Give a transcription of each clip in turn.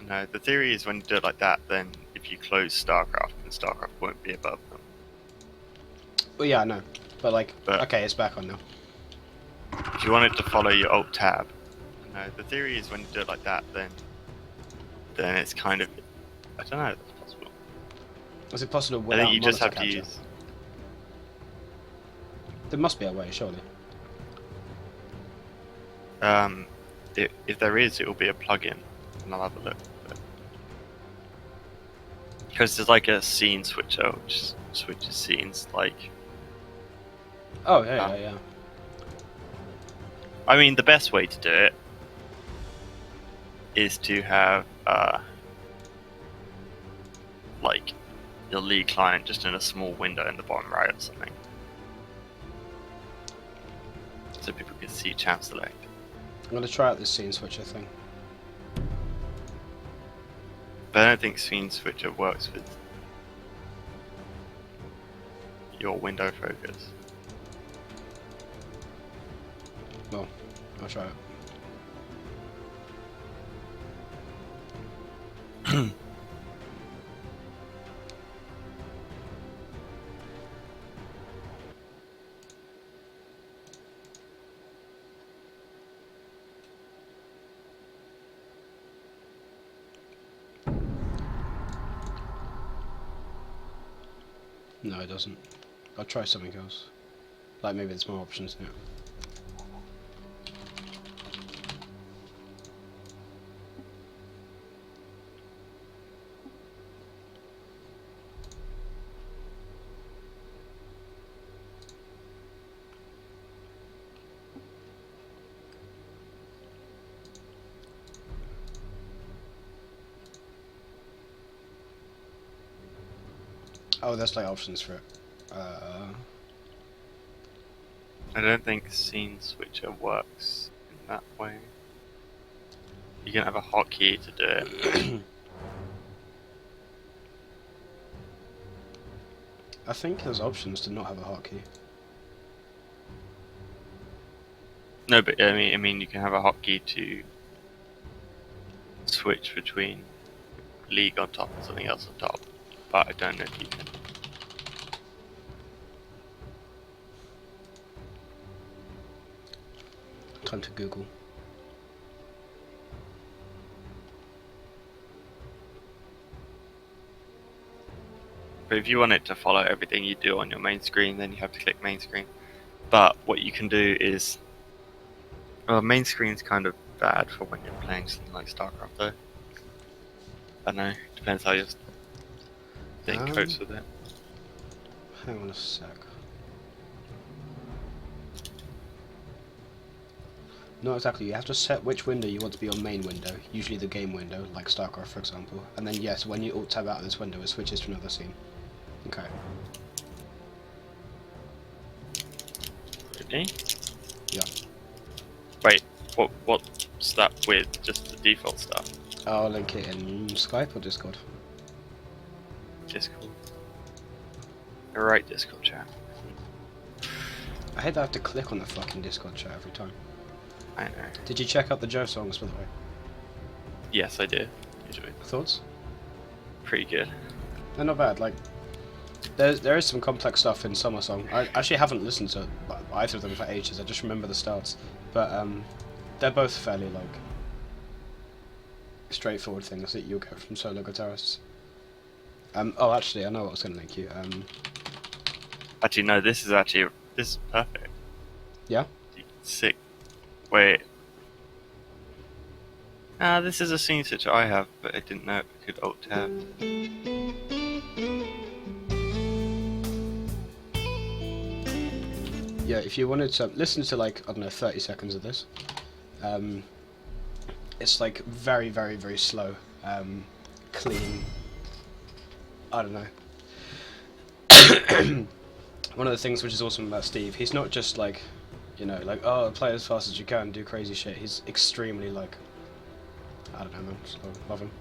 No, the theory is when you do it like that, then if you close StarCraft, then StarCraft won't be above them. Well, yeah, I know. But, like, But okay, it's back on now. if you want it to follow your Alt tab, no, the theory is when you do it like that, then it's kind of, I don't know if that's possible. Is it possible I without think you just monitor have to capture? use. There must be a way, surely. If there is, it will be a plugin, and I'll have a look. Because there's like a scene switcher, which switches scenes. Like, Oh, yeah. I mean, the best way to do it is to have like your League client just in a small window in the bottom right or something, so people can see channel select. I'm gonna try out this scene switcher thing. But I don't think scene switcher works with your window focus. Well, I'll try it. No, it doesn't. I'll try something else. Like, maybe there's more options in it. Oh, there's like options for it. I don't think scene switcher works in that way. You can have a hotkey to do it. I think there's options to not have a hotkey. No, but I mean, you can have a hotkey to switch between League on top and something else on top. But I don't know if you can. Time to Google. But if you want it to follow everything you do on your main screen, then you have to click main screen. But what you can do is, well, main screen's kind of bad for when you're playing something like StarCraft, though. I don't know, depends how your thing copes with it. Hang on a sec. Not exactly, you have to set which window you want to be your main window, usually the game window, like StarCraft for example, and then yes, when you alt tab out of this window it switches to another scene. Okay. Really? Yeah. Wait, what's that with? Just the default stuff? I'll link it in Skype or Discord. Discord. Alright, Discord chat. I hate that I have to click on the fucking Discord chat every time. I know. Did you check out the Joe songs, by the way? Yes, I did. Enjoyed. Thoughts? Pretty good. They're not bad, like... There is some complex stuff in Summer Song. I actually haven't listened to either of them for ages, I just remember the starts. But, they're both fairly, like... straightforward things that you'll get from solo guitarists. Oh, actually, I know what I was going to link you. Actually, no. This is perfect. Yeah. Sick. Wait. This is a scene switch I have, but I didn't know it could alt tab. Yeah, if you wanted to listen to like, I don't know, 30 seconds of this, it's like very, very, very slow, clean. I don't know. One of the things which is awesome about Steve, he's not just like, like, oh, play as fast as you can, do crazy shit. He's extremely like, I don't know, man. Just love him.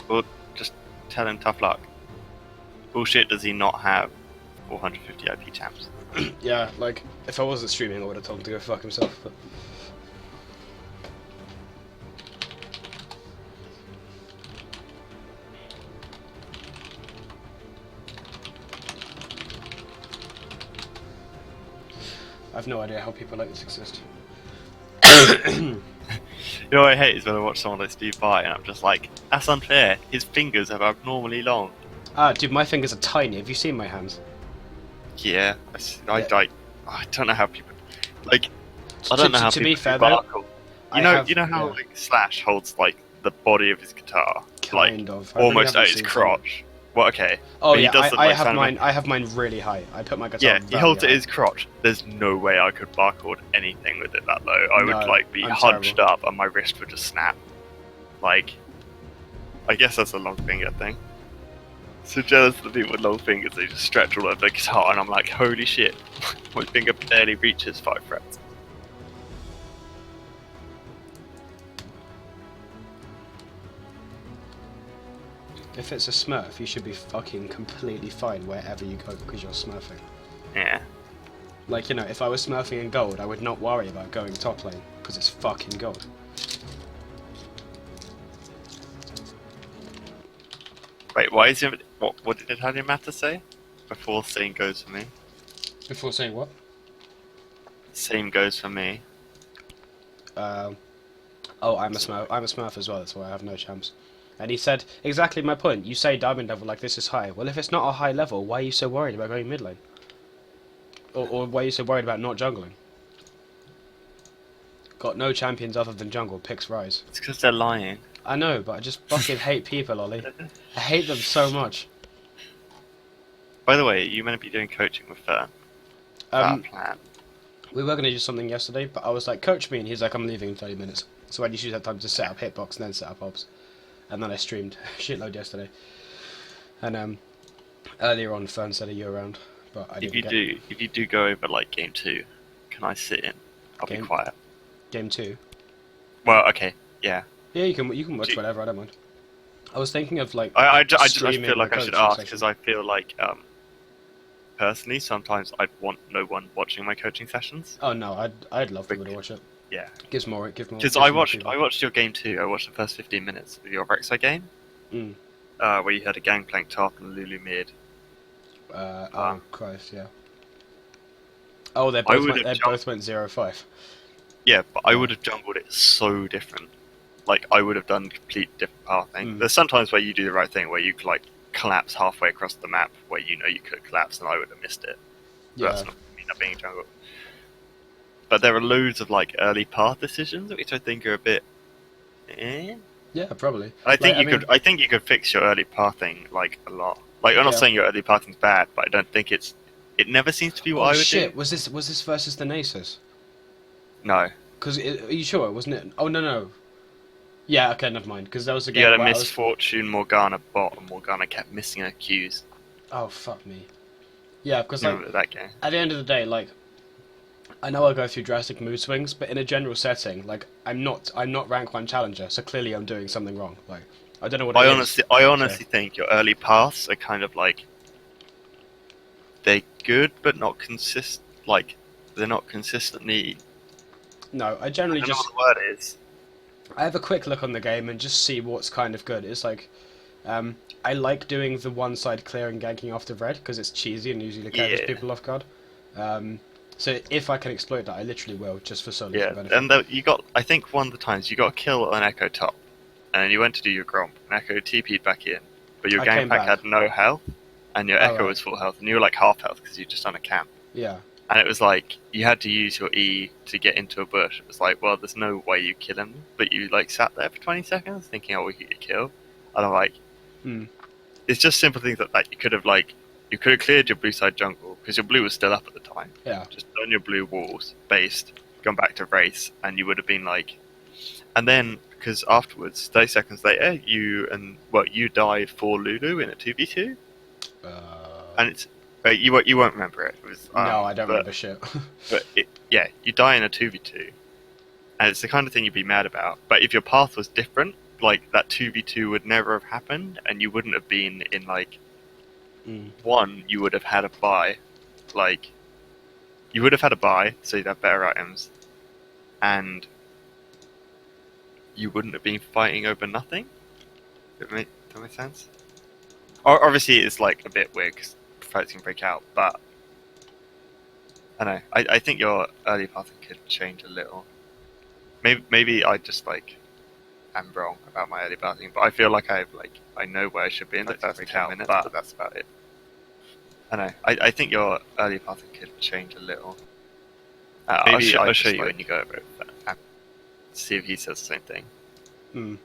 Well, just tell him tough luck. Bullshit does he not have 450 IP champs? Yeah, like, if I wasn't streaming, I would have told him to go fuck himself, but... I have no idea how people like this exist. You know what I hate is when I watch someone like Steve Vai and I'm just like, that's unfair. His fingers are abnormally long. Ah, dude, my fingers are tiny. Have you seen my hands? Yeah, I don't know how people like. To- I don't know to- how to people be fair, do though, barcode. I You know, have- you know how yeah. like Slash holds like the body of his guitar, Kind like of. I really almost haven't at his seen crotch. Well, okay. Oh but he yeah, does the, I like, have sound mine. I have mine really high. I put my guitar. Yeah, he very holds at high. his crotch. There's no way I could barcode anything with it that low. I would No, like be I'm hunched terrible. up and my wrist would just snap. Like, I guess that's a long finger thing. So jealous of the people with long fingers, they just stretch all over the guitar, and I'm like, holy shit, my finger barely reaches 5 frets. If it's a Smurf, you should be fucking completely fine wherever you go because you're Smurfing. Yeah. Like, if I was Smurfing in gold, I would not worry about going top lane because it's fucking gold. Wait, why is it? What did Italian matter say? Before same goes for me. Before saying what? Same goes for me. Oh, I'm a Smurf. I'm a Smurf as well. That's why I have no champs. And he said exactly my point. You say diamond level like this is high. Well, if it's not a high level, why are you so worried about going mid lane? Or why are you so worried about not jungling? Got no champions other than jungle. Picks rise. It's because they're lying. I know, but I just fucking hate people, Ollie. I hate them so much. By the way, you meant to be doing coaching with Fern. That plan. We were going to do something yesterday, but I was like, coach me, and he's like, I'm leaving in 30 minutes. So I just used that time to set up hitbox and then set up obs. And then I streamed a shitload yesterday. And earlier on, Fern said, are you around? But I didn't If you do go over like game 2, can I sit in? I'll be quiet. Game 2? Well, okay, yeah. Yeah, you can watch whatever, I don't mind. I was thinking of like... I just streaming feel like the I should coaching ask, section. because I feel like, personally, sometimes I'd want no one watching my coaching sessions. Oh no, I'd love people to watch it. Yeah. Give more. Because I watched your game too. I watched the first 15 minutes of your Rek'Sai game, where you had a Gangplank top and a Lulu mid. Oh Christ, yeah. Oh, they both went 0-5. Yeah, but I would have jungled it so different. Like, I would have done complete different pathing. There's sometimes where you do the right thing, where you like collapse halfway across the map, where you know you could collapse, and I would have missed it. But Yeah. that's not me not being a jungle. But there are loads of like early path decisions, which I think are a bit. Yeah, probably. I think you could fix your early pathing like a lot. Like, I'm not saying your early pathing's bad, but I don't think it never seems to be what I would do. Was this versus the Nasus? No. Because are you sure? Wasn't it? Oh no. Yeah, okay, never mind. Because that was the game. You had a where misfortune Morgana bot, and Morgana kept missing her Qs. Oh fuck me. Yeah, because Remember that game? at the end of the day, like, I know I go through drastic mood swings, but in a general setting, like I'm not rank one challenger, so clearly I'm doing something wrong. Like I don't know what it is. I So honestly think your early paths are kind of like they're good, but not consist. Like they're not consistently. no, I I generally don't know just what the word is. I have a quick look on the game and just see what's kind of good. It's like I like doing the one side clear and ganking after red because it's cheesy and usually catches Yeah, people off guard. Um, so if I can exploit that, I literally will, just for solo queue yeah. benefit. And you got. I think one of the times you got a kill on Echo top, and then you went to do your Gromp, and Echo TP'd back in, but your I gang came pack back. had no health, and your Oh Echo right, was full health, and you were like half health because you just done a camp. yeah. And it was like you had to use your E to get into a bush. It was like, well, there's no way you kill him, but you like sat there for 20 seconds thinking, oh, we could get killed. And I'm like, Hmm. it's just simple things that like you could have cleared your blue side jungle because your blue was still up at the time. Yeah. Just done your blue walls, based, gone back to race, and you would have been like, and then because afterwards, 30 seconds later, you died for Lulu in a 2v2, and it's you won't remember it. It was No, I don't but remember shit. yeah, you die in a 2v2, and it's the kind of thing you'd be mad about. But if your path was different, like that 2v2 would never have happened, and you wouldn't have been in like Mm. one. You would have had a buy, like you would have had a buy, so you'd have better items, and you wouldn't have been fighting over nothing. That make sense? Or obviously, it's like a bit weird because fights can break out, but I don't know. I think your early pathing could change a little. Maybe I just like am wrong about my early pathing, but I feel like I know where I should be in the first 10 minutes, but that's about it. I know. I think your early pathing could change a little. Maybe I'll show you when you go over it. See if he says the same thing. Mm.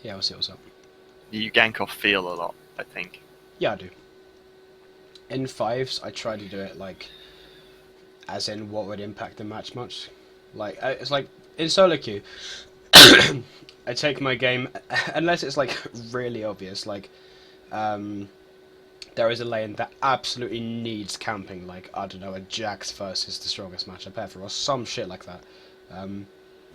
Yeah, we'll see what's up. You gank off feel a lot, I think. Yeah, I do. In fives, I try to do it like, as in what would impact the match much. Like it's like in solo queue, I take my game unless it's like really obvious. Like um, there is a lane that absolutely needs camping. Like I don't know, a Jax versus the strongest matchup ever, or some shit like that. Um,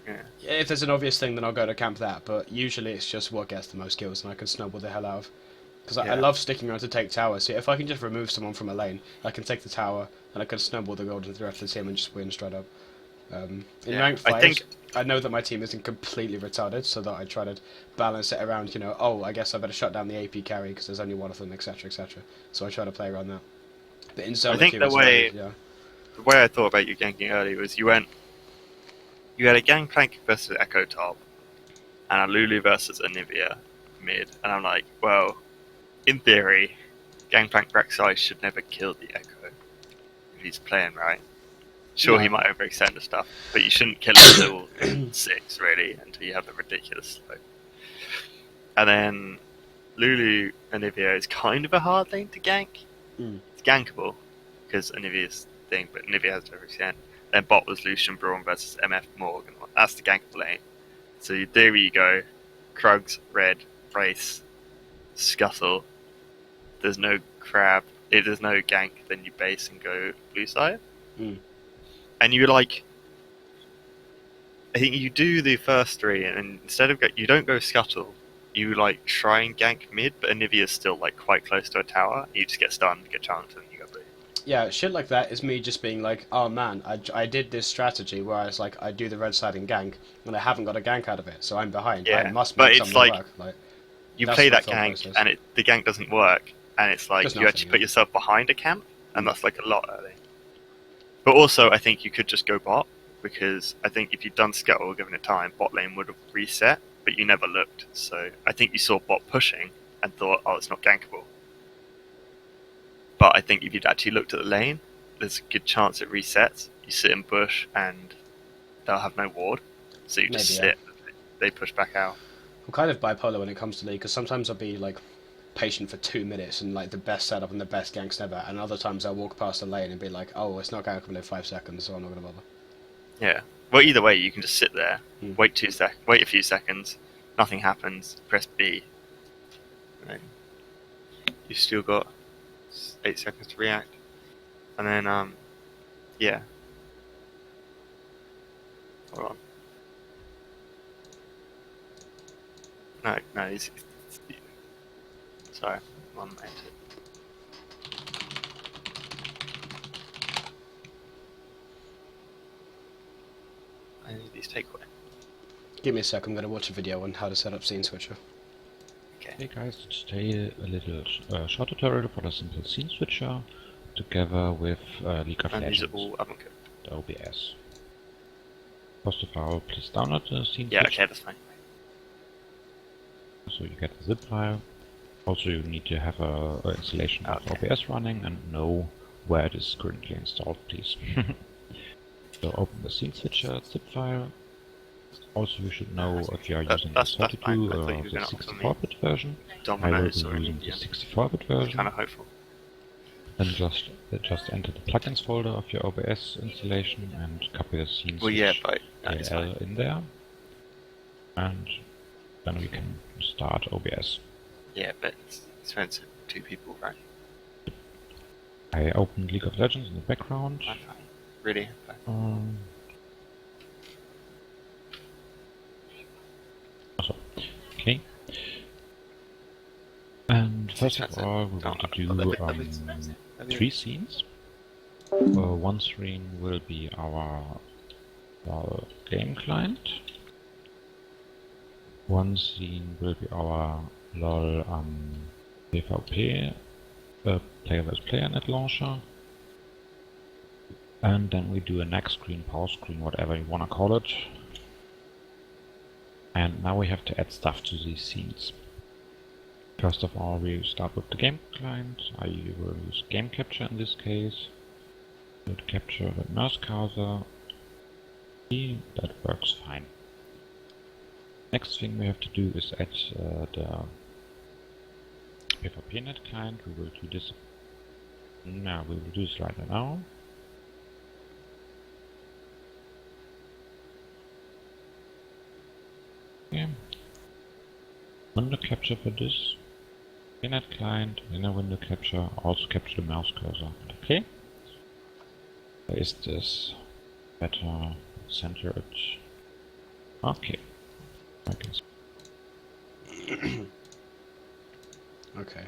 Yeah. if there's an obvious thing, then I'll go to camp that. But usually it's just what gets the most kills, and I can snowball the hell out of. Because I Yeah. love sticking around to take towers. So if I can just remove someone from a lane, I can take the tower, and I can snowball the gold into the rest of the team and just win straight up. In Yeah. rank I fives, think I know that my team isn't completely retarded, so that I try to balance it around. Oh, I guess I better shut down the AP carry because there's only one of them, etc., etc. So I try to play around that. But in I solo think queue, it's very yeah. the way I thought about you ganking early was you had a Gangplank versus Echo top and a Lulu versus Anivia mid, and I'm like, well, in theory, Gangplank Rek'Sai should never kill the Echo if he's playing right. Sure, he No. might overextend and stuff, but you shouldn't kill him until 6, really, until you have the ridiculous slow. And then Lulu Anivia is kind of a hard lane to gank. Mm. It's gankable, because Anivia's thing, but Anivia has to overextend. Then bot was Lucian Braun versus MF Morgan. That's the gankable lane. So there you go. Krugs, red, race, scuttle. There's no crab. If there's no gank, then you base and go blue side. Mm. And you like, I think you do the first three, and instead of you don't go scuttle. You like try and gank mid, but Anivia's still like quite close to a tower. You just get stunned, get chanced, and you go blue. Yeah, shit like that is me just being like, oh man, I did this strategy where I was like, I do the red side and gank, and I haven't got a gank out of it, so I'm behind. I Yeah, must but make it's something like work. Like you that's play my that thought gank, process. and the gank doesn't work, and it's Does like you nothing. actually put yourself behind a camp, and that's like a lot early. But also, I think you could just go bot, because I think if you'd done Scuttle, given it time, bot lane would have reset, but you never looked. So I think you saw bot pushing and thought, oh, it's not gankable. But I think if you'd actually looked at the lane, there's a good chance it resets. You sit in bush and they'll have no ward. So you just Maybe yeah. sit, they push back out. I'm kind of bipolar when it comes to League because sometimes I'll be like patient for 2 minutes and like the best setup and the best ganks ever, and other times I'll walk past the lane and be like, oh, it's not gankable in 5 seconds, so I'm not gonna bother. Yeah. Well, either way, you can just sit there, Hmm. wait wait a few seconds, nothing happens, press B, and then you've still got 8 seconds to react. And then Yeah. Hold on. No, no, sorry, one minute. I need these takeaway. Give me a sec, I'm going to watch a video on how to set up Scene Switcher. Okay. Hey guys, today a little short tutorial for the simple scene switcher together with League of And these Legends, are all oven cooked. the OBS. First of all, please download the scene Yeah, switcher okay, that's fine. so you get the zip file. Also you need to have a installation of Okay. OBS running and know where it is currently installed, please. So open the scene switcher zip file. Also you should know if you are using the That's fine. 32 I thought you or were the going to offer me 64-bit version. I will be Domino's or using the Indian. 64-bit version. Kind of hopeful. Then just enter the plugins folder of your OBS installation and copy the scene Well, yeah, switch but no, it's fine. DLL in there. And then we can start OBS. Yeah, but it's expensive. 2 people, right? I opened League of Legends in the background. Fine, fine. Really? Fine. Also, okay. And first of expensive. all, we want to do 3 scenes. One screen will be our game client. One scene will be our LOL PvP player vs player net launcher. And then we do a next screen, pause screen, whatever you wanna call it. And now we have to add stuff to these scenes. First of all, we start with the game client. I will use game capture in this case. We'll capture the mouse cursor. See, that works fine. Next thing we have to do is add the PvPnet client. We will do this. Now we will do this right now. Okay. Window capture for this. Internet client, inner window capture, also capture the mouse cursor. Okay. Where is this? Better center it. Okay. I can see. Okay.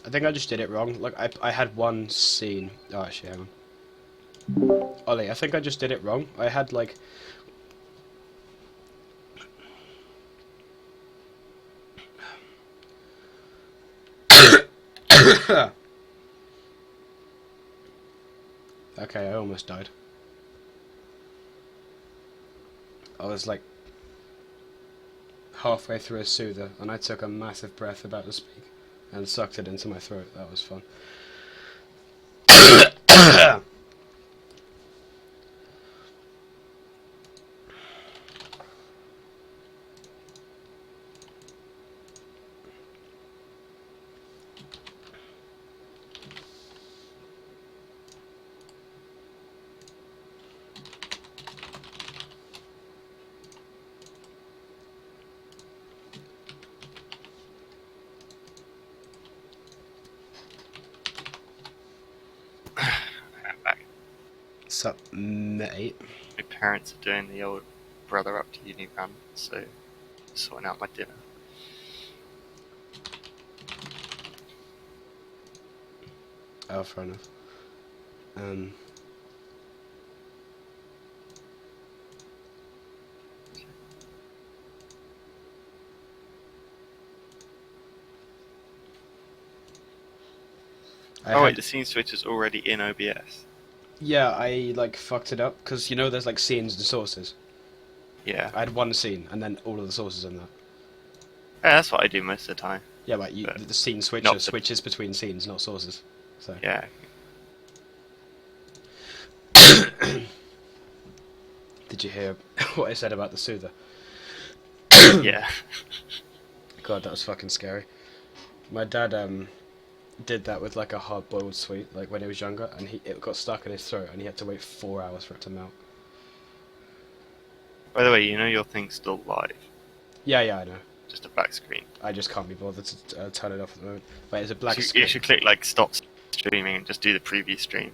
I think I just did it wrong. Like, I had one scene. Oh, actually, hang on. Ollie, I think I just did it wrong. I had, like... Okay, I almost died. I was, like, halfway through a soother, and I took a massive breath about to speak, and sucked it into my throat. That was fun. I'm back. Sup, mate? My parents are doing the old brother up to uni run, so sorting out my dinner. Oh, fair enough. Oh wait, the scene switch is already in OBS. Yeah, I, like, fucked it up, because, you know, there's, like, scenes and sources. Yeah. I had one scene, and then all of the sources in that. Yeah, that's what I do most of the time. Yeah, but But the scene not switches between scenes, not sources. So. Yeah. Did you hear what I said about the soother? Yeah. God, that was fucking scary. My dad did that with like a hard-boiled sweet, like when he was younger, and it got stuck in his throat, and he had to wait 4 hours for it to melt. By the way, you know your thing's still live. Yeah, I know. Just a black screen. I just can't be bothered to turn it off at the moment. Wait, it's a black You screen. should click like stop streaming and just do the previous stream.